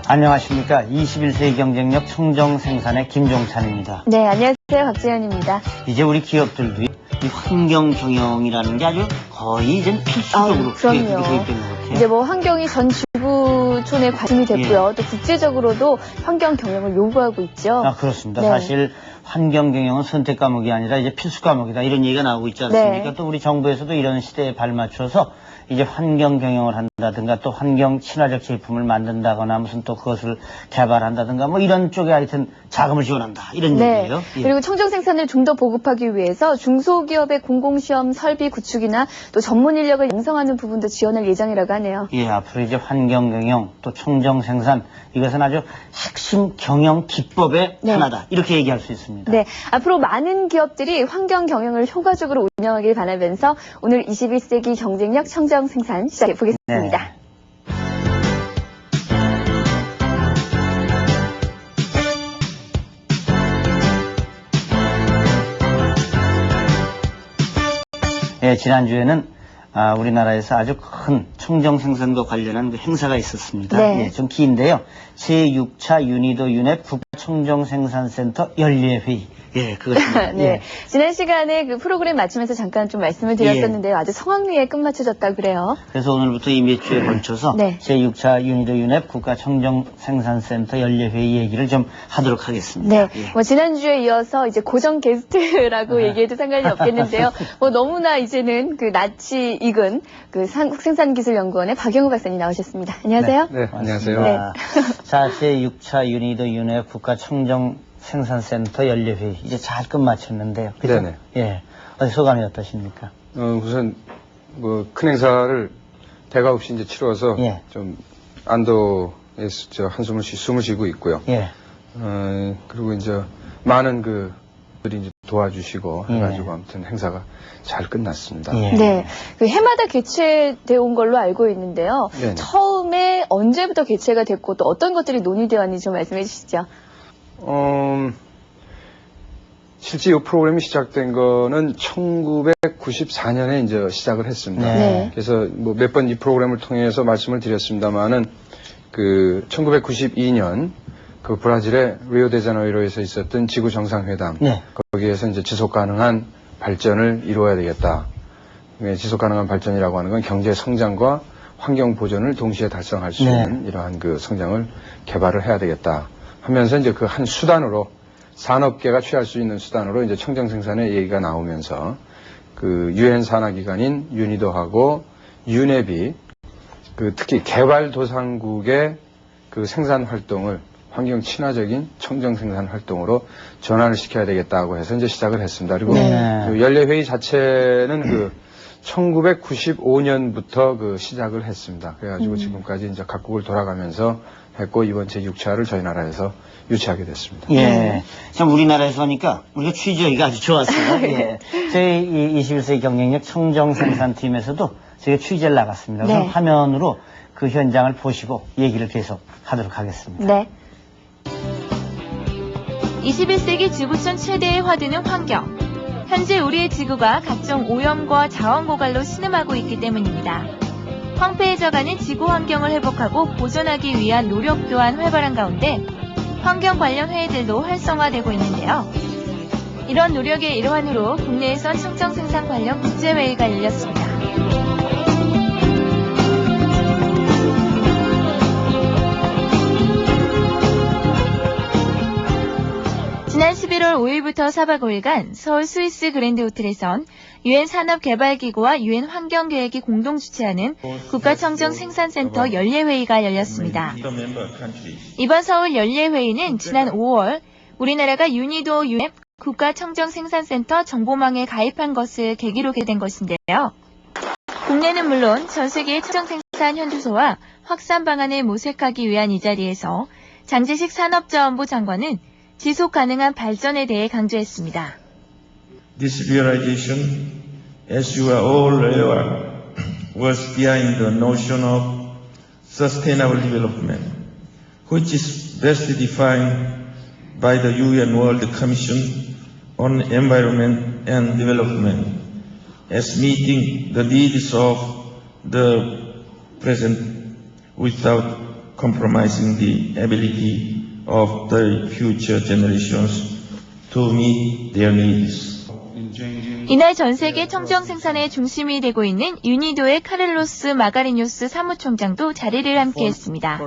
안녕하십니까. 21세기 경쟁력 청정 생산의 김종찬입니다. 네, 안녕하세요. 박지현입니다. 이제 우리 기업들도 이 환경 경영이라는 게 아주 거의 이제 필수적으로 그게 되어 있는 것 같아요. 이제 뭐 환경이 전 지구촌에 관심이 됐고요. 또 국제적으로도 환경 경영을 요구하고 있죠. 아, 그렇습니다. 네. 사실 환경 경영은 선택 과목이 아니라 이제 필수 과목이다 이런 얘기가 나오고 있지 않습니까? 네. 또 우리 정부에서도 이런 시대에 발맞춰서 이제 환경 경영을 한다든가 또 환경 친화적 제품을 만든다거나 무슨 또 그것을 개발한다든가 뭐 이런 쪽에 하여튼 자금을 지원한다 이런 얘기예요. 예. 그리고 청정 생산을 좀 더 보급하기 위해서 중소기업의 공공시험 설비 구축이나 또 전문 인력을 양성하는 부분도 지원할 예정이라고 하네요. 예, 앞으로 이제 환경 경영 또 청정 생산 이것은 아주 핵심 경영 기법의 하나다 이렇게 얘기할 수 있습니다. 네, 앞으로 많은 기업들이 환경 경영을 효과적으로 운영하길 바라면서 오늘 21세기 경쟁력 청정 생산 시작해 보겠습니다. 네. 예, 지난주에는 우리나라에서 아주 큰 청정 생산과 관련한 그 행사가 있었습니다. 네. 예, 좀 긴데요. 제6차 유니도 유넵 국가청정생산센터 연례회의. 예, 그것입니다. 네. 예. 지난 시간에 그 프로그램 마치면서 잠깐 좀 말씀을 드렸었는데요. 아주 성황리에 끝마쳐졌다 그래요. 그래서 오늘부터 이 몇 주에 걸쳐서 제6차 유니도 유넵 국가청정생산센터 연례회의 얘기를 좀 하도록 하겠습니다. 네. 예. 뭐 지난주에 이어서 이제 고정 게스트라고 얘기해도 상관이 없겠는데요. 뭐 너무나 이제는 그 낯이 익은 그 한국생산기술연구원의 박영우 박사님 나오셨습니다. 안녕하세요. 네, 안녕하세요. 네. 자, 제6차 유니도 유넵 국가청정생산센터 연례회의 이제 잘 끝마쳤는데요. 그죠? 네네. 예. 소감이 어떠십니까? 우선 뭐 큰 행사를 대가 없이 이제 치러서 좀 안도에서 한숨을 숨을 쉬고 있고요. 예. 그리고 이제 많은 그들이 이제 도와주시고 해가지고 아무튼 행사가 잘 끝났습니다. 네. 그 해마다 개최되어 온 걸로 알고 있는데요. 네네. 처음에 언제부터 개최가 됐고 또 어떤 것들이 논의되어 왔는지 좀 말씀해 주시죠. 실제 이 프로그램이 시작된 거는 1994년에 이제 시작을 했습니다. 네. 그래서 뭐 몇 번 이 프로그램을 통해서 말씀을 드렸습니다만은 그 1992년 그 브라질의 리오데자네이로에서 있었던 지구 정상회담 거기에서 이제 지속 가능한 발전을 이루어야 되겠다. 지속 가능한 발전이라고 하는 건 경제 성장과 환경 보존을 동시에 달성할 수 있는 이러한 그 성장을 개발을 해야 되겠다 하면서 이제 그 한 수단으로 산업계가 취할 수 있는 수단으로 이제 청정 생산의 얘기가 나오면서 그 유엔 산하기관인 유니도하고 유네비 그 특히 개발도상국의 그 생산 활동을 환경 친화적인 청정 생산 활동으로 전환을 시켜야 되겠다고 해서 이제 시작을 했습니다. 그리고 그 연례회의 자체는 그 1995년부터 그 시작을 했습니다. 그래가지고 지금까지 이제 각국을 돌아가면서 했고 이번 제6차를 저희 나라에서 유치하게 됐습니다. 예. 참 우리나라에서 하니까 우리가 취재하기가 아주 좋았어요. 예. 저희 21세기 경쟁력 청정 생산팀에서도 저희가 취재를 나갔습니다. 그럼 화면으로 그 현장을 보시고 얘기를 계속 하도록 하겠습니다. 네. 21세기 지구촌 최대의 화두는 환경. 현재 우리의 지구가 각종 오염과 자원 고갈로 신음하고 있기 때문입니다. 황폐해져가는 지구 환경을 회복하고 보존하기 위한 노력 또한 활발한 가운데 환경 관련 회의들도 활성화되고 있는데요. 이런 노력의 일환으로 국내에선 청정 생산 관련 국제회의가 열렸습니다. 지난 11월 5일부터 4박 5일간 서울 스위스 그랜드 호텔에선 유엔 산업개발기구와 유엔 환경계획이 공동 주최하는 국가청정생산센터 연례회의가 열렸습니다. 이번 서울 연례회의는 지난 5월 우리나라가 유니도 유엔 국가청정생산센터 정보망에 가입한 것을 계기로 개된 것인데요. 국내는 물론 전 세계의 청정생산 현주소와 확산 방안을 모색하기 위한 이 자리에서 장재식 산업자원부 장관은 지속 가능한 발전에 대해 강조했습니다. This realization, as you are all aware, was behind the notion of sustainable development, which is best defined by the UN World Commission on Environment and Development as meeting the needs of the present without compromising the ability of the future generations to meet their needs. 이날 전 세계 청정 생산의 중심이 되고 있는 유니도의 카를로스 마가리뉴스 사무총장도 자리를 함께했습니다.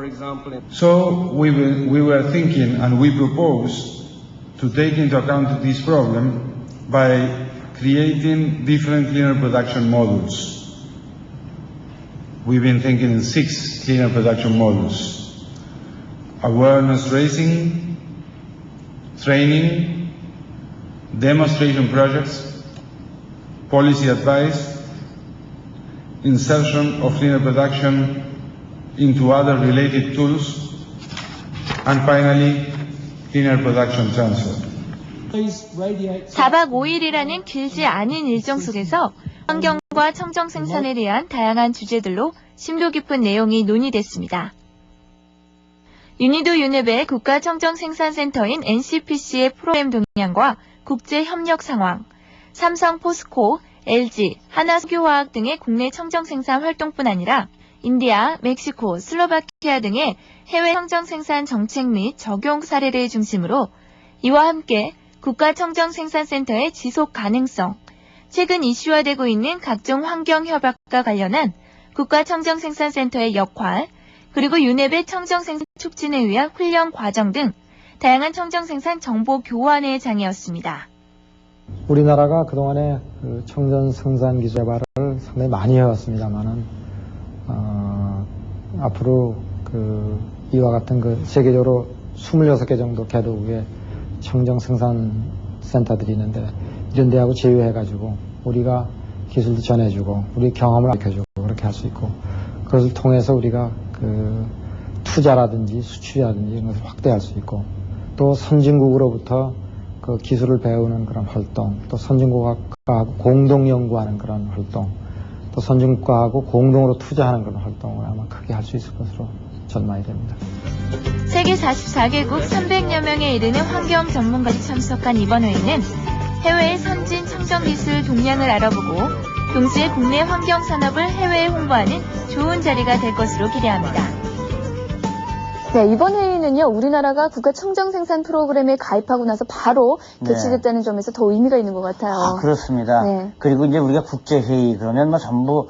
So we were thinking and we proposed to take into account this problem by creating different cleaner production models. We've been thinking in 6 cleaner production models: awareness raising, training, demonstration projects, policy advice, insertion of cleaner production into other related tools, and finally, cleaner production transfer. 4박 5일이라는 길지 않은 일정 속에서 환경과 청정 생산에 대한 다양한 주제들로 심도 깊은 내용이 논의됐습니다. 유니도 유넵의 국가청정생산센터인 NCPC의 프로그램 동향과 국제 협력 상황, 삼성, 포스코, LG, 하나석유화학 등의 국내 청정생산 활동뿐 아니라 인디아, 멕시코, 슬로바키아 등의 해외 청정생산 정책 및 적용 사례를 중심으로 이와 함께 국가청정생산센터의 지속 가능성, 최근 이슈화되고 있는 각종 환경협약과 관련한 국가청정생산센터의 역할, 그리고 유넵의 청정생산 촉진에 위한 훈련 과정 등 다양한 청정생산 정보 교환의 장이었습니다. 우리나라가 그동안에 그 청정 생산 기술 개발을 상당히 많이 해왔습니다만은 앞으로 이와 같은 세계적으로 26개 정도 개도국의 청정 생산 센터들이 있는데 이런 데하고 제휴해가지고 우리가 기술도 전해주고 우리 경험을 알려주고 그렇게 할 수 있고 그것을 통해서 우리가 투자라든지 수출이라든지 이런 것을 확대할 수 있고 또 선진국으로부터 그 기술을 배우는 그런 활동, 또 선진국가하고 공동 연구하는 그런 활동, 또 선진국가하고 공동으로 투자하는 그런 활동을 아마 크게 할 수 있을 것으로 전망이 됩니다. 세계 44개국 300여 명에 이르는 환경 전문가들이 참석한 이번 회의는 해외의 선진 청정기술 동향을 알아보고 동시에 국내 환경 산업을 해외에 홍보하는 좋은 자리가 될 것으로 기대합니다. 네, 이번 회의는요, 우리나라가 국가 청정 생산 프로그램에 가입하고 나서 바로 개최됐다는 점에서 더 의미가 있는 것 같아요. 아, 그렇습니다. 네. 그리고 이제 우리가 국제회의 그러면 전부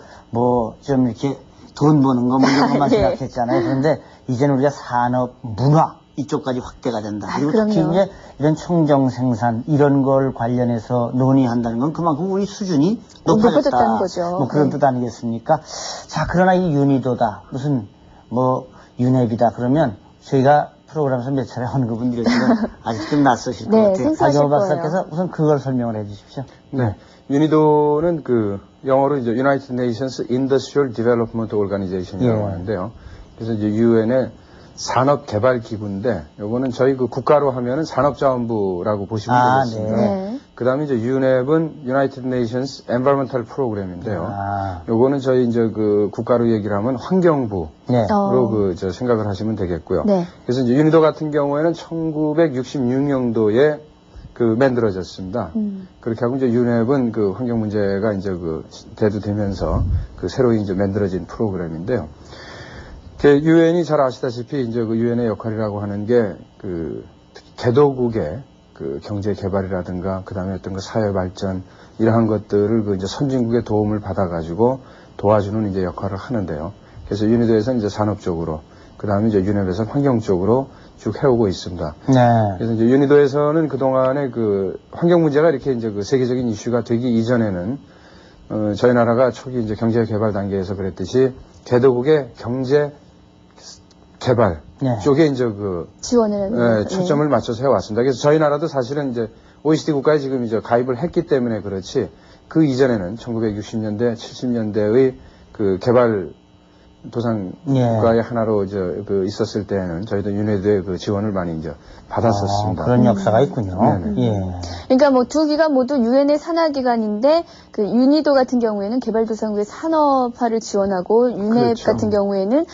좀 이렇게 돈 버는 거 이런 것만 예. 생각했잖아요. 그런데 이제는 우리가 산업, 문화 이쪽까지 확대가 된다. 그리고 특히 그럼요. 이제 이런 청정 생산 이런 걸 관련해서 논의한다는 건 그만큼 우리 수준이 높아졌다는 거죠. 뭐 그런 네. 뜻 아니겠습니까? 자, 그러나 이 유니도다. 무슨 유넵이다. 그러면 저희가 프로그램에서 몇 차례 언급은 드렸지만 아직 좀 낯서실 것 네, 같아요. 생소하실 박영호 박사께서 거예요. 우선 그걸 설명을 해 주십시오. 네. 유니도는 영어로 이제 United Nations Industrial Development Organization이라고 예. 하는데요. 그래서 이제 유엔의 산업개발기구인데, 요거는 저희 국가로 하면은 산업자원부라고 보시면 되겠습니다. 네. 그 다음에 이제 UNEP은 United Nations Environmental Program인데요. 아, 요거는 저희 이제 국가로 얘기를 하면 환경부로 네. 생각을 하시면 되겠고요. 네. 그래서 이제 유니도 같은 경우에는 1966년도에 만들어졌습니다. 그렇게 하고 이제 유넵은 환경 문제가 이제 대두되면서 새로 이제 만들어진 프로그램인데요. 유엔이 잘 아시다시피 이제 유엔의 역할이라고 하는 게 특히 개도국의 경제 개발이라든가 그다음에 어떤 사회 발전 이러한 것들을 이제 선진국의 도움을 받아가지고 도와주는 이제 역할을 하는데요. 그래서 유니도에서는 이제 산업 쪽으로 그다음에 이제 유넵에서는 환경 쪽으로 쭉 해오고 있습니다. 네. 그래서 이제 유니도에서는 그동안에 환경 문제가 이렇게 이제 세계적인 이슈가 되기 이전에는 저희 나라가 초기 이제 경제 개발 단계에서 그랬듯이 개도국의 경제 개발 네. 쪽에 이제 지원을 하는 초점을 맞춰서 해왔습니다. 그래서 저희 나라도 사실은 이제 OECD 국가에 지금 이제 가입을 했기 때문에 그렇지 그 이전에는 1960년대, 70년대의 개발 도상 국가의 하나로 있었을 때에는 저희도 유네드의 지원을 많이 이제 받았었습니다. 그런 역사가 있군요. 네네. 예. 그러니까 두 기관 모두 유엔의 산하기관인데 유니도 같은 경우에는 개발도상국의 산업화를 지원하고 유넵 그렇죠. 같은 경우에는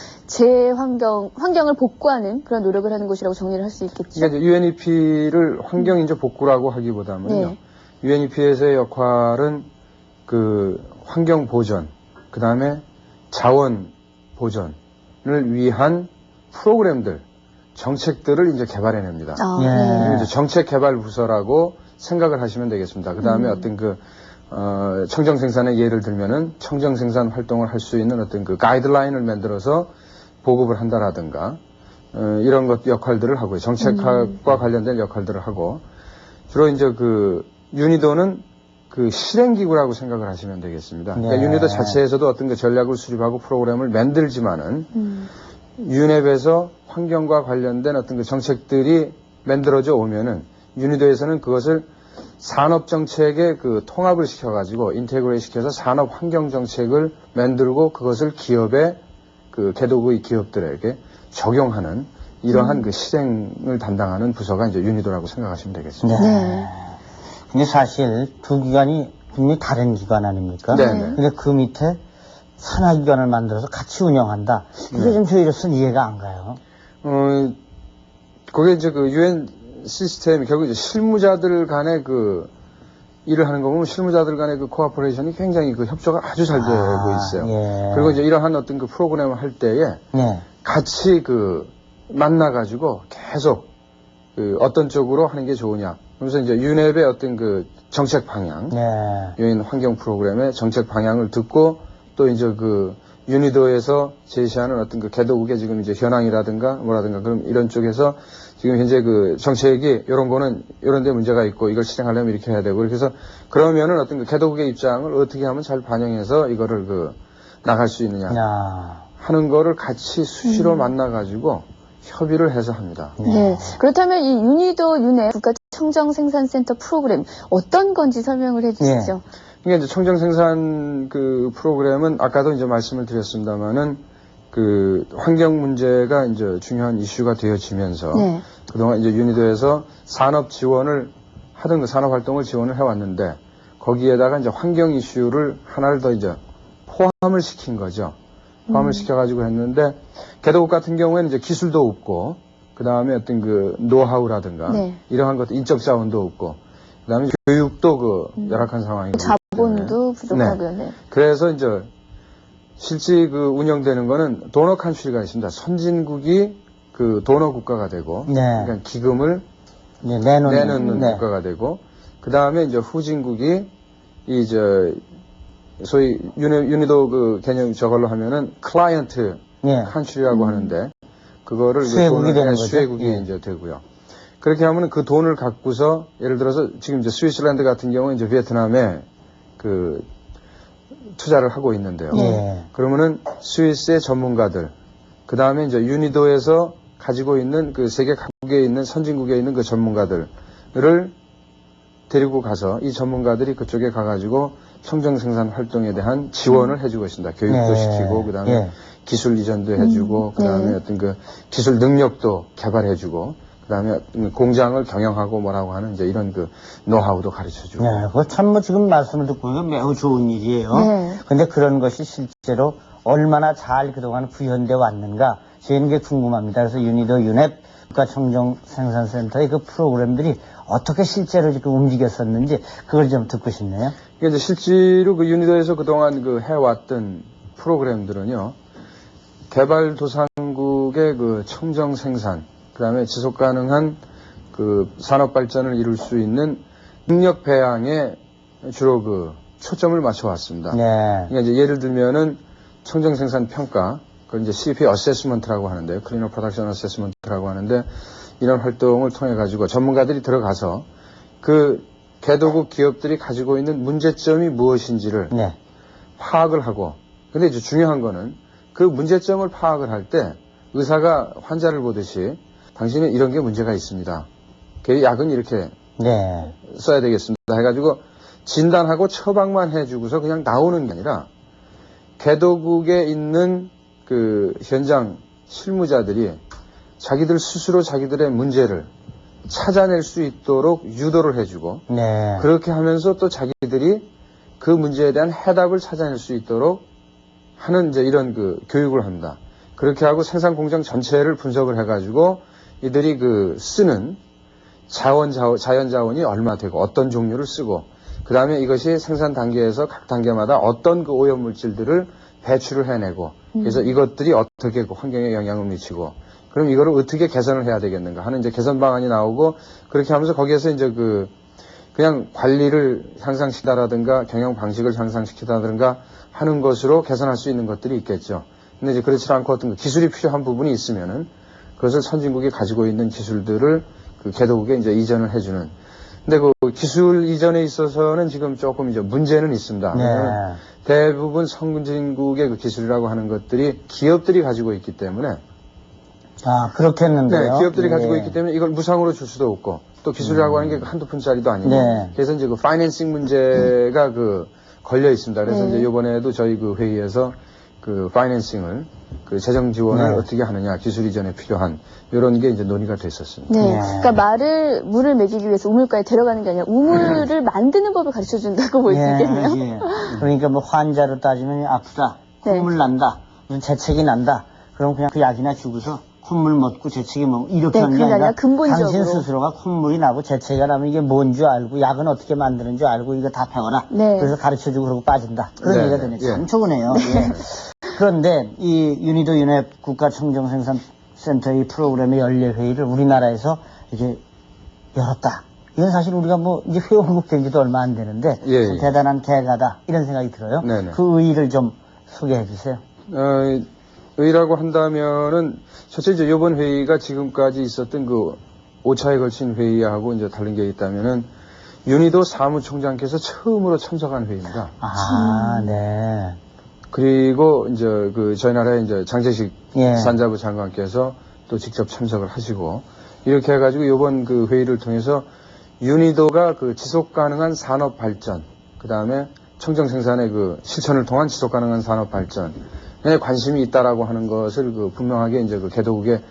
환경을 복구하는 그런 노력을 하는 곳이라고 정리를 할 수 있겠죠. 그러니까 UNEP를 환경 인재 복구라고 하기보다는요. 네. UNEP에서의 역할은 환경 보전, 그 다음에 자원 보전을 위한 프로그램들, 정책들을 이제 개발해냅니다. 네. 이제 정책 개발 부서라고 생각을 하시면 되겠습니다. 그 다음에 어떤 청정 생산의 예를 들면은 청정 생산 활동을 할 수 있는 어떤 그 가이드라인을 만들어서 보급을 한다라든가, 이런 것 역할들을 하고요. 정책과 관련된 역할들을 하고, 주로 이제 유니도는 실행기구라고 생각을 하시면 되겠습니다. 그러니까 유니도 자체에서도 어떤 전략을 수립하고 프로그램을 만들지만은, 유넵에서 환경과 관련된 어떤 정책들이 만들어져 오면은, 유니도에서는 그것을 산업정책에 통합을 시켜가지고, 인테그레이트 시켜서 산업 환경 정책을 만들고, 그것을 기업의 개도국의 기업들에게 적용하는 이러한 실행을 담당하는 부서가 이제 유니도라고 생각하시면 되겠습니다. 네. 근데 사실 두 기관이 분명히 다른 기관 아닙니까? 네. 근데 그 밑에 산하기관을 만들어서 같이 운영한다. 이게 좀 저희로서는 이해가 안 가요. 그게 이제 유엔 시스템이 결국 이제 실무자들 간의 일을 하는 거 보면 실무자들 간의 코어포레이션이 굉장히 협조가 아주 잘 되고 있어요. 예. 그리고 이제 이러한 어떤 프로그램을 할 때에 같이 만나가지고 계속 어떤 쪽으로 하는 게 좋으냐. 그래서 이제 유넵의 어떤 정책 방향, 유엔 환경 프로그램의 정책 방향을 듣고 또 이제 유니도에서 제시하는 어떤 개도국의 지금 이제 현황이라든가 뭐라든가 그럼 이런 쪽에서 지금 현재 정책이 이런 거는 이런 데 문제가 있고 이걸 실행하려면 이렇게 해야 되고 그래서 그러면은 어떤 개도국의 입장을 어떻게 하면 잘 반영해서 이거를 나갈 수 있느냐 하는 거를 같이 수시로 만나가지고 협의를 해서 합니다. 네. 그렇다면 이 유니도 유넵 국가청정생산센터 프로그램 어떤 건지 설명을 해주시죠. 그러니까 이제 청정생산 프로그램은 아까도 이제 말씀을 드렸습니다만은 환경 문제가 이제 중요한 이슈가 되어지면서 그동안 이제 유니도에서 산업 지원을 하던 산업 활동을 지원을 해왔는데 거기에다가 이제 환경 이슈를 하나를 더 이제 포함을 시킨 거죠. 포함을 시켜가지고 했는데 개도국 같은 경우에는 이제 기술도 없고 그 다음에 어떤 노하우라든가 이러한 것도 인적 자원도 없고 그 다음에 교육도 열악한 상황이고 자본도 부족하고요. 그래서 이제 실제 운영되는 거는 도너 칸츄리가 있습니다. 선진국이 도너 국가가 되고 그러니까 기금을 내놓는 국가가 되고 그 다음에 이제 후진국이 소위 유니도 개념 저걸로 하면은 클라이언트 칸츄리라고 하는데 그거를 수혜국이 되는 거죠. 수혜국이 이제 되고요. 그렇게 하면은 그 돈을 갖고서 예를 들어서 지금 이제 스위스랜드 같은 경우는 이제 베트남에 투자를 하고 있는데요. 그러면은 스위스의 전문가들, 그 다음에 이제 유니도에서 가지고 있는 세계 각국에 있는 선진국에 있는 전문가들을 데리고 가서 이 전문가들이 그쪽에 가가지고 청정 생산 활동에 대한 지원을 해주고 있습니다. 교육도 시키고, 그 다음에 기술 이전도 해주고, 그 다음에 어떤 기술 능력도 개발해주고, 그 다음에 공장을 경영하고 뭐라고 하는 이제 이런 노하우도 가르쳐주고. 그거 참 지금 말씀을 듣고 보면 매우 좋은 일이에요. 근데 그런 것이 실제로 얼마나 잘 그동안 구현돼 왔는가, 저희는 게 궁금합니다. 그래서 유니도 유넵 국가청정생산센터의 프로그램들이 어떻게 실제로 움직였었는지 그걸 좀 듣고 싶네요. 이제 실제로 유니도에서 그동안 해왔던 프로그램들은요, 개발도상국의 청정 생산, 그 다음에 지속 가능한 산업 발전을 이룰 수 있는 능력 배양에 주로 초점을 맞춰 왔습니다. 그러니까 이제 예를 들면은 청정 생산 평가, 그걸 이제 CP 어세스먼트라고 하는데요. 클리너 프로덕션 어세스먼트라고 하는데 이런 활동을 통해 가지고 전문가들이 들어가서 개도국 기업들이 가지고 있는 문제점이 무엇인지를 파악을 하고, 근데 이제 중요한 거는 그 문제점을 파악을 할 때 의사가 환자를 보듯이 당신은 이런 게 문제가 있습니다. 그 약은 이렇게 써야 되겠습니다. 해가지고 진단하고 처방만 해주고서 그냥 나오는 게 아니라 개도국에 있는 현장 실무자들이 자기들 스스로 자기들의 문제를 찾아낼 수 있도록 유도를 해주고 그렇게 하면서 또 자기들이 그 문제에 대한 해답을 찾아낼 수 있도록 하는 이제 이런 교육을 합니다. 그렇게 하고 생산 공정 전체를 분석을 해가지고 이들이 쓰는 자연 자원이 얼마 되고 어떤 종류를 쓰고 그 다음에 이것이 생산 단계에서 각 단계마다 어떤 오염 물질들을 배출을 해내고 그래서 이것들이 어떻게 환경에 영향을 미치고 그럼 이거를 어떻게 개선을 해야 되겠는가 하는 이제 개선 방안이 나오고 그렇게 하면서 거기에서 이제 그냥 관리를 향상시키다라든가 경영 방식을 향상시키다라든가 하는 것으로 개선할 수 있는 것들이 있겠죠. 근데 이제 그렇지 않고 어떤 기술이 필요한 부분이 있으면은 그것을 선진국이 가지고 있는 기술들을 그 개도국에 이제 이전을 해주는. 근데 그 기술 이전에 있어서는 지금 조금 이제 문제는 있습니다. 네. 대부분 선진국의 그 기술이라고 하는 것들이 기업들이 가지고 있기 때문에 아, 그렇겠는데요. 네, 기업들이 가지고 네. 있기 때문에 이걸 무상으로 줄 수도 없고 또 기술이라고 하는 게 한두 푼짜리도 아니고 네. 그래서 이제 그 파이낸싱 문제가 걸려 있습니다. 그래서 네. 이제 이번에도 저희 그 회의에서 그 파이낸싱을 그 재정 지원을 네. 어떻게 하느냐 기술 이전에 필요한 이런 게 이제 논의가 됐었습니다. 네. 네. 그러니까 물을 먹이기 위해서 우물가에 들어가는 게 아니라 우물을 만드는 법을 가르쳐 준다고 볼 수 있겠네요. 예. 그러니까 뭐 환자로 따지면 아프다, 콧물 네. 난다, 무슨 재채기 난다. 그럼 그냥 그 약이나 주고서 콧물 먹고 재채기 먹고 이렇게 네, 하는 게 그게 아니라 아니라 근본적으로. 당신 스스로가 콧물이 나고 재채기가 나면 이게 뭔 줄 알고 약은 어떻게 만드는 줄 알고 이거 다 배워라. 네. 그래서 가르쳐주고 그러고 빠진다. 그런 네, 얘기가 되네. 예. 참 좋으네요. 예. 그런데 이 유니도 유넵 국가청정생산센터의 프로그램의 연례회의를 우리나라에서 이렇게 열었다. 이건 사실 우리가 뭐 이제 회원국 된 지도 얼마 안 되는데 예. 대단한 개가다 이런 생각이 들어요. 네네. 그 의의를 좀 소개해 주세요. 의의라고 한다면은 첫째 이제 이번 회의가 지금까지 있었던 그 5차에 걸친 회의하고 이제 다른 게 있다면은 유니도 사무총장께서 처음으로 참석한 회의입니다. 아, 네. 그리고 이제 저희 나라의 이제 장재식 예. 산자부 장관께서 또 직접 참석을 하시고 이렇게 해가지고 이번 그 회의를 통해서 유니도가 그 지속 가능한 산업 발전, 그 다음에 청정 생산의 그 실천을 통한 지속 가능한 산업 발전에 관심이 있다라고 하는 것을 분명하게 이제 개도국에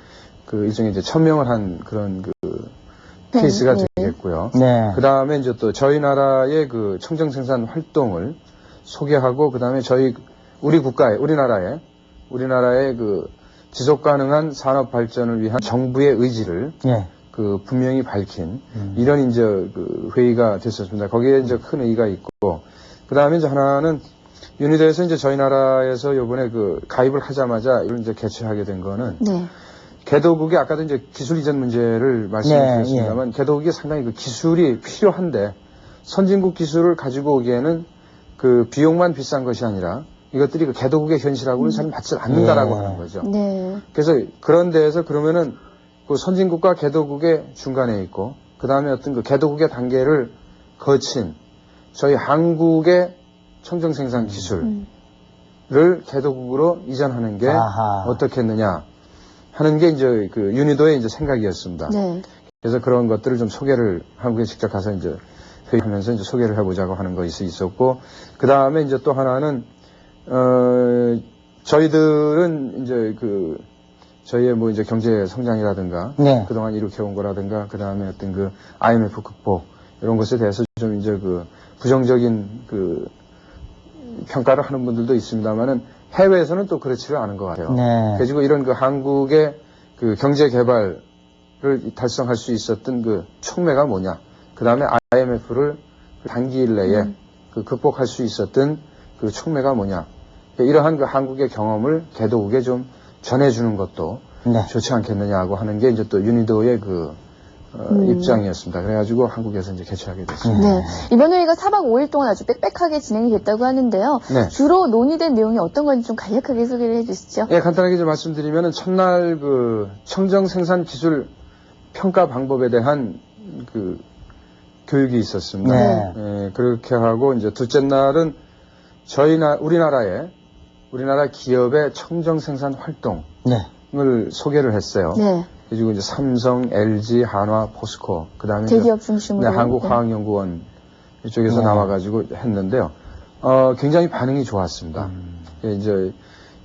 일종의 이제 천명을 한 그런 케이스가 되겠고요. 네. 그 다음에 이제 또 저희 나라의 그 청정 생산 활동을 소개하고 그 다음에 우리나라의 그 지속 가능한 산업 발전을 위한 정부의 의지를 예. 분명히 밝힌 이런 이제 회의가 됐었습니다. 거기에 이제 큰 의의가 있고 그 다음에 이제 하나는 유니도에서 이제 저희 나라에서 요번에 가입을 하자마자 이걸 이제 개최하게 된 거는 네. 개도국이 아까도 이제 기술 이전 문제를 말씀드렸습니다만 개도국이 상당히 기술이 필요한데 선진국 기술을 가지고 오기에는 비용만 비싼 것이 아니라 이것들이 개도국의 현실하고는 잘 맞지 않는다라고 하는 거죠. 네. 그래서 그런 데에서 그러면은 선진국과 개도국의 중간에 있고 그 다음에 어떤 개도국의 단계를 거친 저희 한국의 청정생산 기술을 개도국으로 이전하는 게 어떻겠느냐 하는 게 이제 유니도의 이제 생각이었습니다. 네. 그래서 그런 것들을 좀 소개를 한국에 직접 가서 이제 회의하면서 이제 소개를 해보자고 하는 것이 있었고 그 다음에 이제 또 하나는 저희들은 이제 저희의 뭐 이제 경제 성장이라든가 네. 그동안 이룩해온 거라든가 그 다음에 어떤 IMF 극복 이런 것에 대해서 좀 이제 부정적인 평가를 하는 분들도 있습니다만은 해외에서는 또 그렇지를 않은 것 같아요. 네. 그리고 이런 한국의 경제 개발을 달성할 수 있었던 촉매가 뭐냐. 그 다음에 IMF를 단기일 내에 극복할 수 있었던 촉매가 뭐냐. 이러한 한국의 경험을 개도국에 좀 전해주는 것도 네. 좋지 않겠느냐고 하는 게 이제 또 유니도의 입장이었습니다. 그래가지고 한국에서 이제 개최하게 됐습니다. 네. 이번 회의가 4박 5일 동안 아주 빽빽하게 진행이 됐다고 하는데요. 네. 주로 논의된 내용이 어떤 건지 좀 간략하게 소개를 해주시죠. 예, 간단하게 좀 말씀드리면은 첫날 청정 생산 기술 평가 방법에 대한 교육이 있었습니다. 네. 예, 그렇게 하고 이제 둘째 날은 우리나라 기업의 청정 생산 활동을 네. 소개를 했어요. 네. 그리고 이제 삼성, LG, 한화, 포스코, 그 다음에 대기업 중심으로. 네, 한국화학연구원 이쪽에서 네. 나와가지고 했는데요. 굉장히 반응이 좋았습니다. 이제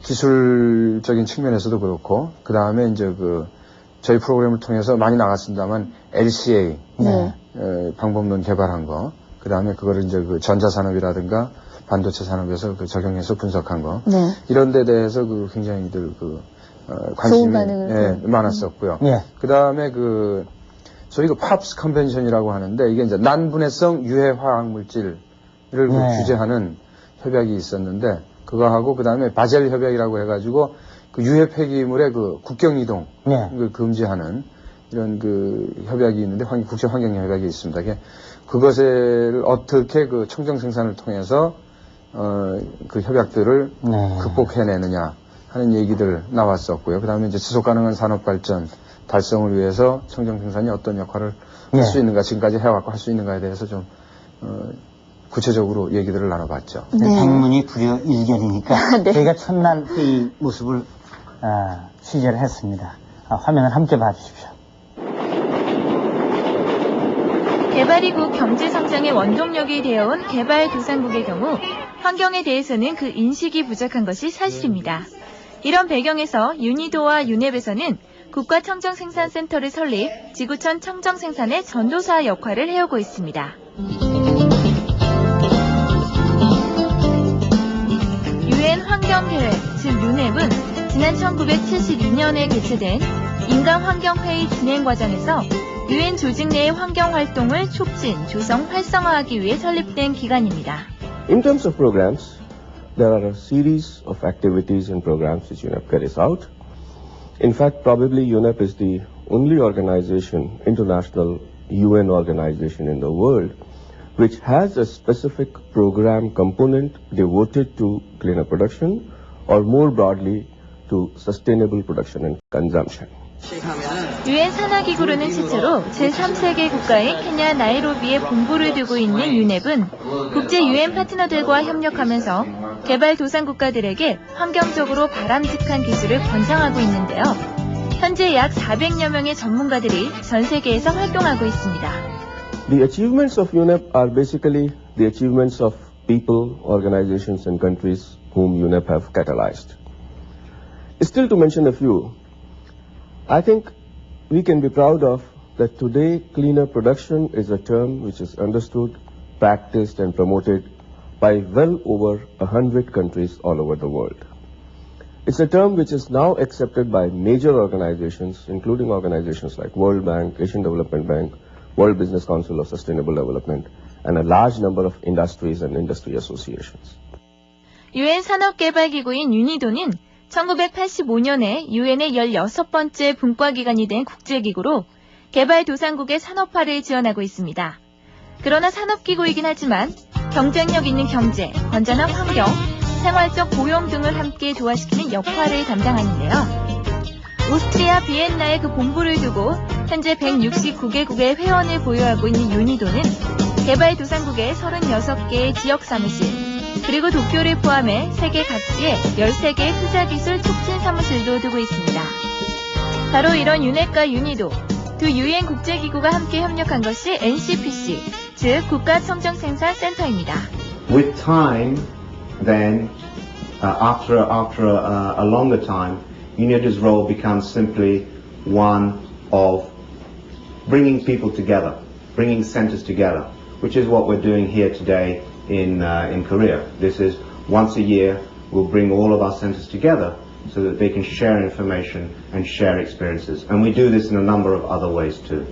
기술적인 측면에서도 그렇고, 그 다음에 이제 저희 프로그램을 통해서 많이 나갔습니다만 LCA 네. 방법론 개발한 거, 그 다음에 그거를 이제 전자산업이라든가 반도체 산업에서 적용해서 분석한 거, 네. 이런 데 대해서 굉장히들 관심이 많았었고요. 예. 그 다음에 저희 팝스 컨벤션이라고 하는데 이게 이제 난분해성 유해 화학 물질을 규제하는 협약이 있었는데 그거하고 그 다음에 바젤 협약이라고 해가지고 그 유해 폐기물의 그 국경 이동 네. 을 금지하는 이런 그 협약이 있는데 국제 환경 협약이 있습니다. 그것을 어떻게 그 청정 생산을 통해서 그 협약들을 네. 극복해내느냐 하는 얘기들 나왔었고요. 그다음에 이제 지속 가능한 산업 발전 달성을 위해서 청정 생산이 어떤 역할을 할 수 있는가, 지금까지 해왔고 할 수 있는가에 대해서 좀 구체적으로 얘기들을 나눠봤죠. 네. 방문이 불여일견이니까 네. 저희가 첫날 회의 모습을 취재를 했습니다. 화면을 함께 봐주십시오. 개발이국 경제성장의 원동력이 되어온 개발도상국의 경우 환경에 대해서는 그 인식이 부족한 것이 사실입니다. 이런 배경에서 유니도와 유넵에서는 국가청정생산센터를 설립, 지구촌 청정생산의 전도사 역할을 해오고 있습니다. 유엔 환경계획, 즉 유넵은 지난 1972년에 개최된 인간환경회의 진행 과정에서 유엔 조직 내의 환경활동을 촉진, 조성, 활성화하기 위해 설립된 기관입니다. In terms of programs, there are a series of activities and programs which UNEP carries out. In fact, probably UNEP is the only organization, international UN organization in the world, which has a specific program component devoted to cleaner production or more broadly to sustainable production and consumption. 유엔 산하기구로는 최초로 제3세계 국가인 케냐 나이로비에 본부를 두고 있는 유넵은 국제 유엔 파트너들과 협력하면서 개발도상국가들에게 환경적으로 바람직한 기술을 권장하고 있는데요. 현재 약 400여 명의 전문가들이 전 세계에서 활동하고 있습니다. The achievements of UNEP are basically the achievements of people, organizations and countries whom UNEP have catalyzed. Still to mention a few, I think we can be proud of that today cleaner production is a term which is understood, practiced and promoted by well over 100 countries all over the world. It's a term which is now accepted by major organizations, including organizations like World Bank, Asian Development Bank, World Business Council of Sustainable Development, and a large number of industries and industry associations. 유엔 산업개발기구인 유니도는 1985년에 유엔의 16번째 분과기관이 된 국제기구로 개발도상국의 산업화를 지원하고 있습니다. 그러나 산업기구이긴 하지만 경쟁력 있는 경제, 건전한 환경, 생활적 고용 등을 함께 조화시키는 역할을 담당하는데요. 오스트리아 비엔나에 그 본부를 두고 현재 169개국의 회원을 보유하고 있는 유니도는 개발도상국의 36개의 지역사무실, 그리고 도쿄를 포함해 세계 각지에 13개의 투자기술 촉진 사무실도 두고 있습니다. 바로 이런 유넵과 유니도, 두 유엔 국제기구가 함께 협력한 것이 NCPC, 즉 국가청정생산센터입니다. With time, then, after a longer time, UNIDO's role becomes simply one of bringing people together, bringing centers together, which is what we're doing here today in Korea. This is once a year we'll bring all of our centers together so that they can share information and share experiences. And we do this in a number of other ways too.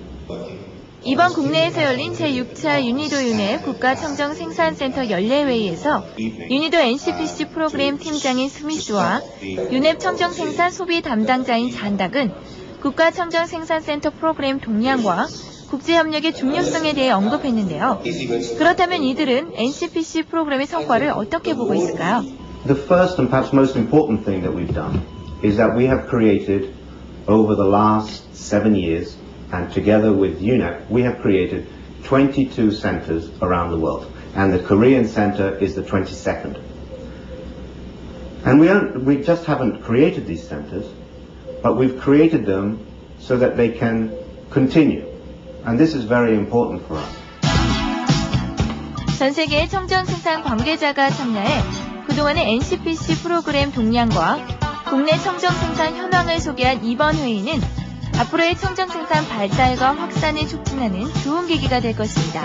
이번 국내에서 열린 제6차 유니도 유넵 국가청정생산센터 연례회의에서 유니도 NCPC 프로그램 팀장인 스미스와 유넵 청정생산 소비 담당자인 잔닥은 국가청정생산센터 프로그램 동향과 국제협력의 중요성에 대해 언급했는데요. 그렇다면 이들은 NCPC 프로그램의 성과를 어떻게 보고 있을까요? The first and perhaps most important thing that we've done is that we have created over the last 7 years and together with UNEP we have created 22 centers around the world and the Korean center is the 22nd. And we just haven't created these centers but we've created them so that they can continue. And this is very important for us. 전 세계의 청정생산 관계자가 참여해 그동안의 NCPC 프로그램 동향과 국내 청정생산 현황을 소개한 이번 회의는 앞으로의 청정생산 발달과 확산을 촉진하는 좋은 계기가 될 것입니다.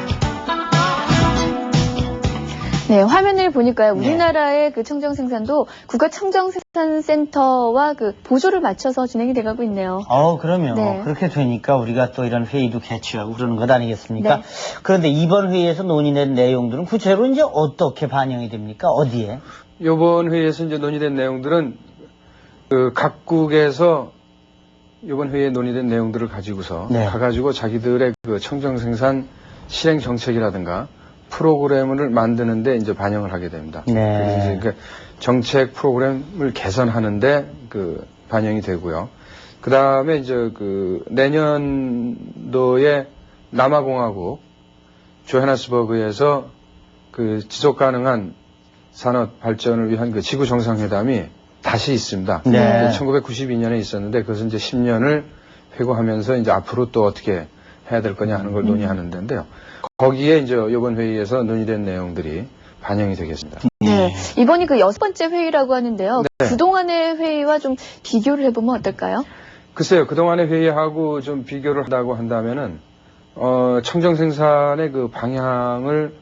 네, 화면을 보니까요. 우리나라의 그 청정 생산도 국가 청정 생산센터와 그 보조를 맞춰서 진행이 돼가고 있네요. 그럼요. 네. 그렇게 되니까 우리가 또 이런 회의도 개최하고 그러는 것 아니겠습니까? 네. 그런데 이번 회의에서 논의된 내용들은 구체적으로 이제 어떻게 반영이 됩니까? 어디에? 이번 회의에서 이제 논의된 내용들은 각국에서 이번 회의에 논의된 내용들을 가지고서 네. 가가지고 자기들의 그 청정생산 실행 정책이라든가 프로그램을 만드는데 이제 반영을 하게 됩니다. 네. 그래서 이제 그 정책 프로그램을 개선하는데 그 반영이 되고요. 그 다음에 이제 그 내년도에 남아공화국 조하네스버그에서 그 지속 가능한 산업 발전을 위한 그 지구 정상회담이 다시 있습니다. 네. 1992년에 있었는데 그것은 이제 10년을 회고하면서 이제 앞으로 또 어떻게 해야 될 거냐 하는 걸 논의하는 데인데요. 거기에 이제 이번 회의에서 논의된 내용들이 반영이 되겠습니다. 네. 이번이 그 6번째 회의라고 하는데요. 네. 그동안의 회의와 좀 비교를 해보면 어떨까요? 글쎄요, 그동안의 회의하고 좀 비교를 한다고 한다면은, 청정 생산의 그 방향을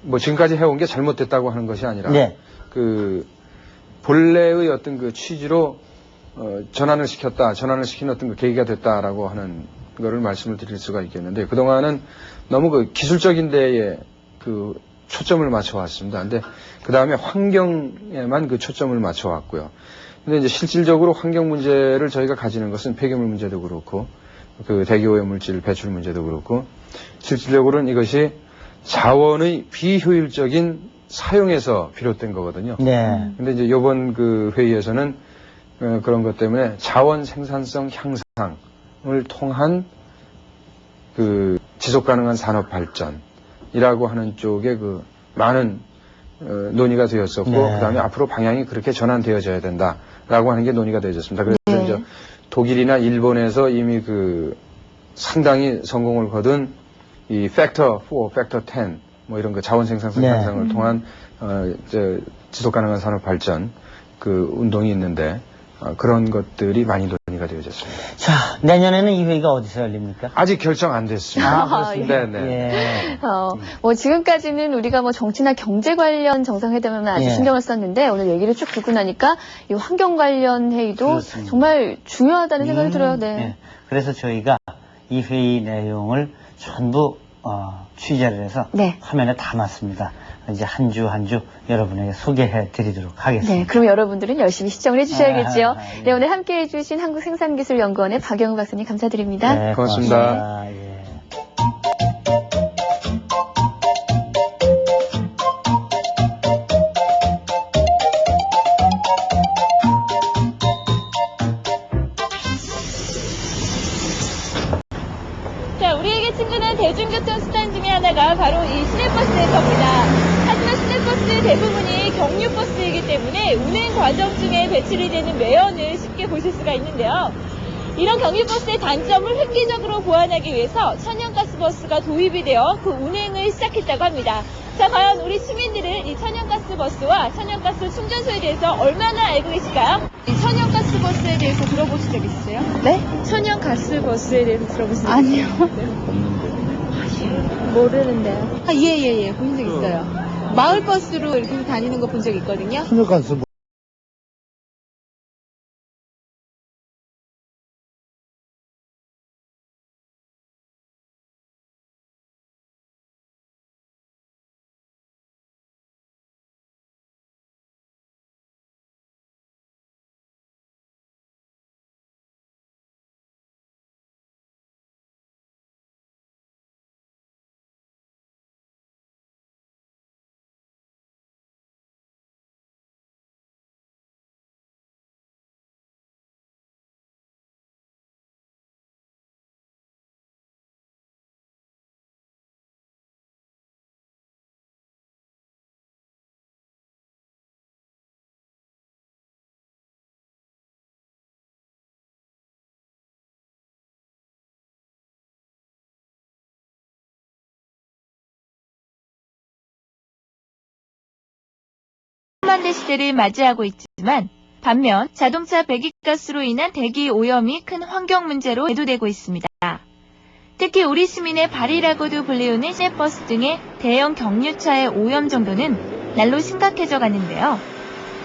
뭐 지금까지 해온 게 잘못됐다고 하는 것이 아니라, 네. 그 본래의 어떤 그 취지로 전환을 시키는 어떤 그 계기가 됐다라고 하는 거를 말씀을 드릴 수가 있겠는데, 그동안은 너무 그 기술적인 데에 그 초점을 맞춰왔습니다. 근데 그 다음에 환경에만 그 초점을 맞춰왔고요. 근데 이제 실질적으로 환경 문제를 저희가 가지는 것은 폐기물 문제도 그렇고, 그 대기오염 물질 배출 문제도 그렇고, 실질적으로는 이것이 자원의 비효율적인 사용에서 비롯된 거거든요. 네. 근데 이제 이번 그 회의에서는 그런 것 때문에 자원 생산성 향상을 통한 그 지속 가능한 산업 발전이라고 하는 쪽에 그 많은 논의가 되었었고, 네. 그다음에 앞으로 방향이 그렇게 전환되어져야 된다라고 하는 게 논의가 되어졌습니다. 그래서 네. 이제 독일이나 일본에서 이미 그 상당히 성공을 거둔 이 팩터 4, 팩터 10 뭐 이런 그 자원 생산성 네. 향상을 통한 지속 가능한 산업 발전 그 운동이 있는데 그런 것들이 많이 논의가 되어졌습니다. 자, 내년에는 이 회의가 어디서 열립니까? 아직 결정 안 됐습니다. 아, 그렇습니다. 네, 네. 예. 뭐 지금까지는 우리가 뭐 정치나 경제 관련 정상회담에만 아주 예. 신경을 썼는데 오늘 얘기를 쭉 듣고 나니까 이 환경 관련 회의도 그렇습니다. 정말 중요하다는 생각이 들어요. 네. 예. 그래서 저희가 이 회의 내용을 전부 취재를 해서 네. 화면에 담았습니다. 이제 한 주 한 주 여러분에게 소개해 드리도록 하겠습니다. 네, 그럼 여러분들은 열심히 시청을 해주셔야겠죠. 예. 네, 오늘 함께 해주신 한국생산기술연구원의 박영우 박사님 감사드립니다. 네, 고맙습니다. 예. 자, 우리에게 친근한 대중교통 수단 중에 하나가 바로 이 시내버스일 겁니다. 하지만 시내버스 대부분이 경유버스이기 때문에 운행 과정 중에 배출이 되는 매연을 쉽게 보실 수가 있는데요. 이런 경유버스의 단점을 획기적으로 보완하기 위해서 천연가스버스가 도입이 되어 그 운행을 시작했다고 합니다. 자, 과연 우리 시민들은 이 천연가스버스와 천연가스 충전소에 대해서 얼마나 알고 계실까요? 이 천연가스버스에 대해서 들어보신 적 있으세요? 네? 천연가스버스에 대해서 들어보신 적 아니요. 모르는데요. 예. 보신 적 있어요. 마을버스로 이렇게 다니는 거 본 적 있거든요. 천연가스 천만대 시대를 맞이하고 있지만 반면 자동차 배기가스로 인한 대기 오염이 큰 환경 문제로 대두되고 있습니다. 특히 우리 시민의 발이라고도 불리우는 시내버스 등의 대형 경유차의 오염 정도는 날로 심각해져 가는데요.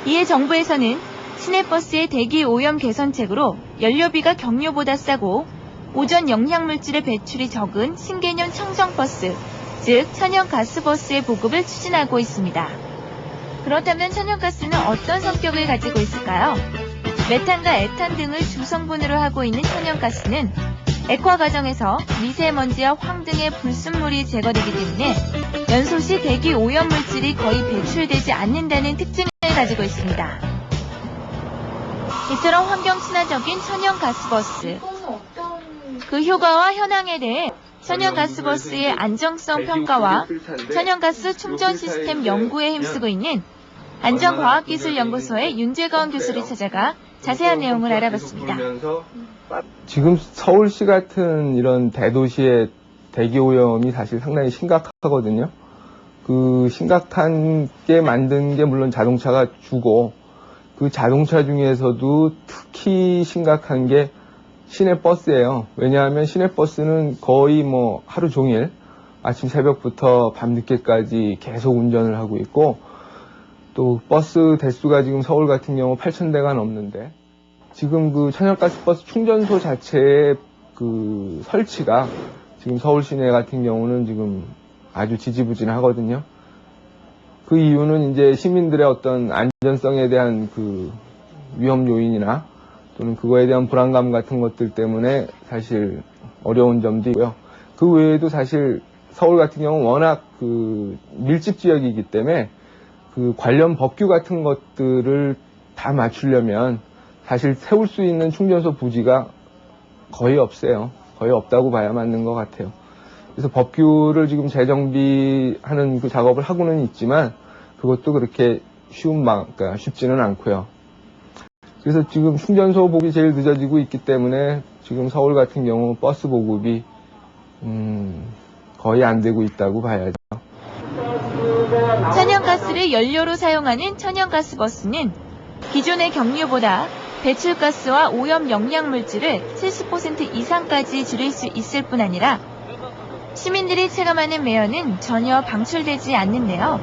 이에 정부에서는 시내버스의 대기 오염 개선책으로 연료비가 경유보다 싸고 오존 영향물질의 배출이 적은 신개념 청정버스, 즉 천연가스버스의 보급을 추진하고 있습니다. 그렇다면 천연가스는 어떤 성격을 가지고 있을까요? 메탄과 에탄 등을 주성분으로 하고 있는 천연가스는 액화 과정에서 미세먼지와 황 등의 불순물이 제거되기 때문에 연소 시 대기 오염물질이 거의 배출되지 않는다는 특징을 가지고 있습니다. 이처럼 환경 친화적인 천연가스버스, 그 효과와 현황에 대해 천연가스버스의 안정성 평가와 천연가스 충전 시스템 연구에 힘쓰고 있는 안전과학기술연구소의 윤재건 교수를 찾아가 자세한 내용을 알아봤습니다. 지금 서울시 같은 이런 대도시의 대기오염이 사실 상당히 심각하거든요. 그 심각한 게 만든 게 물론 자동차가 주고, 그 자동차 중에서도 특히 심각한 게 시내버스예요. 왜냐하면 시내버스는 거의 뭐 하루 종일 아침 새벽부터 밤늦게까지 계속 운전을 하고 있고, 또 버스 대수가 지금 서울 같은 경우 8,000대가 넘는데, 지금 그 천연가스 버스 충전소 자체의 그 설치가 지금 서울 시내 같은 경우는 지금 아주 지지부진하거든요. 그 이유는 이제 시민들의 어떤 안전성에 대한 그 위험 요인이나 또는 그거에 대한 불안감 같은 것들 때문에 사실 어려운 점도 있고요. 그 외에도 사실 서울 같은 경우는 워낙 그 밀집 지역이기 때문에 그 관련 법규 같은 것들을 다 맞추려면 사실 세울 수 있는 충전소 부지가 거의 없어요. 거의 없다고 봐야 맞는 것 같아요. 그래서 법규를 지금 재정비하는 그 작업을 하고는 있지만 그것도 그렇게 그러니까 쉽지는 않고요. 그래서 지금 충전소 보급이 제일 늦어지고 있기 때문에 지금 서울 같은 경우 버스 보급이 거의 안 되고 있다고 봐야죠. 천연가스를 연료로 사용하는 천연가스버스는 기존의 경유보다 배출가스와 오염 영양물질을 70% 이상까지 줄일 수 있을 뿐 아니라 시민들이 체감하는 매연은 전혀 방출되지 않는데요.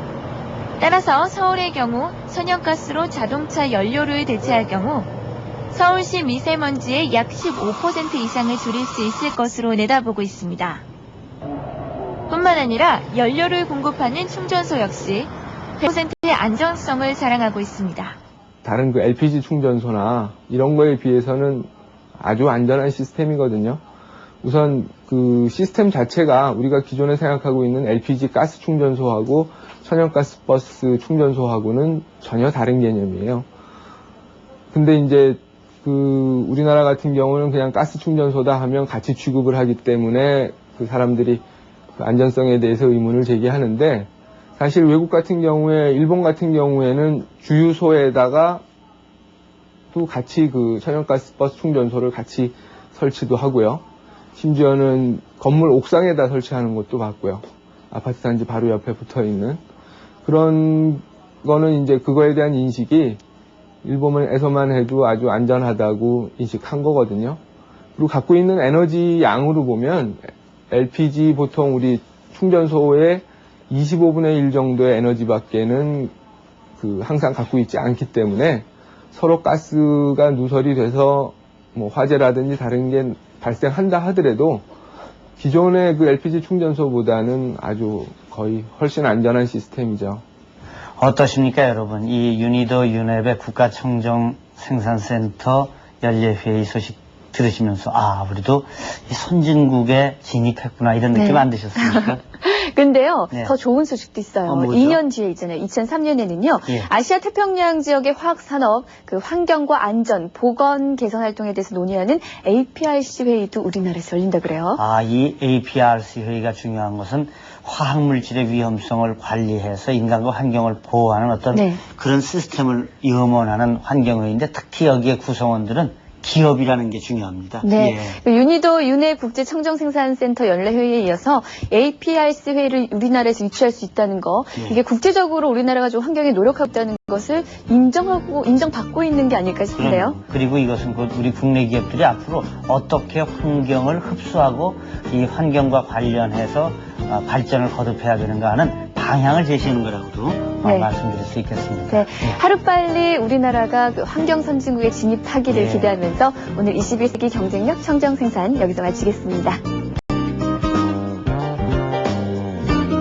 따라서 서울의 경우 천연가스로 자동차 연료를 대체할 경우 서울시 미세먼지의 약 15% 이상을 줄일 수 있을 것으로 내다보고 있습니다. 뿐만 아니라 연료를 공급하는 충전소 역시 100%의 안전성을 자랑하고 있습니다. 다른 그 LPG 충전소나 이런 거에 비해서는 아주 안전한 시스템이거든요. 우선 그 시스템 자체가 우리가 기존에 생각하고 있는 LPG 가스 충전소하고 천연가스 버스 충전소하고는 전혀 다른 개념이에요. 근데 이제 그 우리나라 같은 경우는 그냥 가스 충전소다 하면 같이 취급을 하기 때문에 그 사람들이 그 안전성에 대해서 의문을 제기하는데, 사실 외국 같은 경우에, 일본 같은 경우에는 주유소에다가 또 같이 그 천연가스 버스 충전소를 같이 설치도 하고요. 심지어는 건물 옥상에다 설치하는 것도 봤고요. 아파트 단지 바로 옆에 붙어 있는 그런 거는 이제 그거에 대한 인식이 일본에서만 해도 아주 안전하다고 인식한 거거든요. 그리고 갖고 있는 에너지 양으로 보면 LPG 보통 우리 충전소의 25분의 1 정도의 에너지밖에는 그 항상 갖고 있지 않기 때문에 서로 가스가 누설이 돼서 뭐 화재라든지 다른 게 발생한다 하더라도 기존의 그 LPG 충전소보다는 아주 거의 훨씬 안전한 시스템이죠. 어떠십니까, 여러분? 이 유니더 유넵의 국가청정생산센터 연례회의 소식 들으시면서 우리도 이 선진국에 진입했구나 이런 느낌 안 드셨습니까? 근데요, 더 좋은 소식도 있어요. 뭐죠? 2년 뒤에 있잖아요. 2003년에는요, 아시아 태평양 지역의 화학산업, 그 환경과 안전, 보건 개선 활동에 대해서 논의하는 APRC 회의도 우리나라에서 열린다 그래요. 이 APRC 회의가 중요한 것은 화학물질의 위험성을 관리해서 인간과 환경을 보호하는 어떤 그런 시스템을 염원하는 환경회의인데, 특히 여기에 구성원들은 기업이라는 게 중요합니다. 네. 유니도 유네 국제청정생산센터 연례회의에 이어서 APRC 회의를 우리나라에서 유치할 수 있다는 거, 이게 국제적으로 우리나라가 좀 환경에 노력하고 있다는 것을 인정받고 있는 게 아닐까 싶은데요. 그리고 이것은 곧 우리 국내 기업들이 앞으로 어떻게 환경을 흡수하고 이 환경과 관련해서 발전을 거듭해야 되는가 하는 방향을 제시하는 거라고도 말씀드릴 수 있겠습니다. 하루빨리 우리나라가 그 환경 선진국에 진입하기를 기대하면서 오늘 21세기 경쟁력 청정생산 여기서 마치겠습니다.